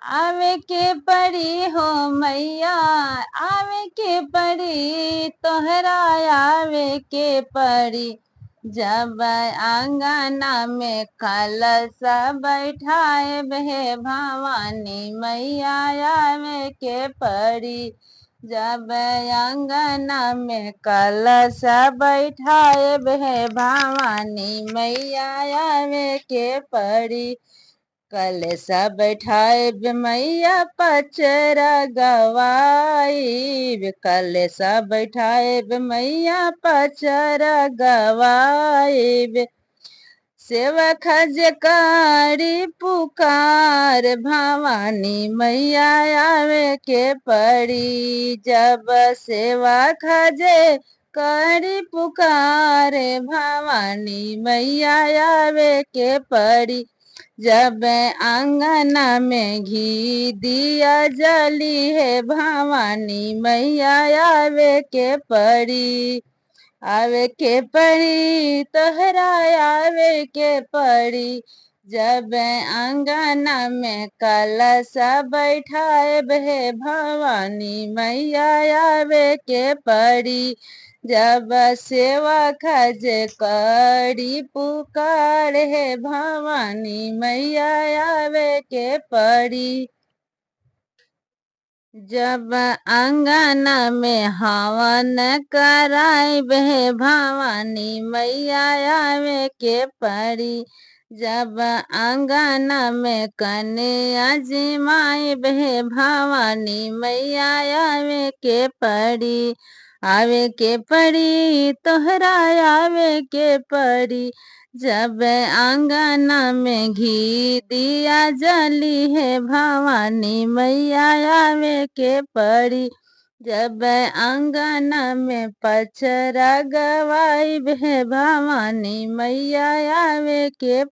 आवे के पड़ी हो मैया, आवे के पड़ी तोहरा, आवे के पड़ी। जब आंगना में कलश बैठाए हे भवानी मैया, आवे के पड़ी। जब आंगना में कलश बैठाए हे भवानी मैया, आवे के पड़ी। कलश बैठाए मैया पचरा गवाई, कलश बैठाए मैया पचरा गवाई। सेवक जकारी पुकार भवानी मैया, आवे के पड़ी। जब सेवक जे करी पुकार भवानी मैया, आवे के पड़ी। जब आंगना में घी दिया जली है भवानी मैया, आवे के पड़ी। आवे के पड़ी तोहरा, आवे के पड़ी। जब आंगना में कलश बैठाए हे भवानी मैया, आवे के पड़ी। जब सेवा खज करी पुकार है भवानी मैया, आवे के पड़ी। जब आंगना में हवन कराई हे भवानी मैया, आवे के पड़ी। जब आंगना में कन्या जिमाई हे भवानी मैया, आवे के पड़ी। आवे के पड़ी तोहरा, आवे के पड़ी। जब आंगना में घी दिया जली है भवानी मैया, आवे के पड़ी। जब आंगना में पचरा गवाई है भवानी मैया, आवे के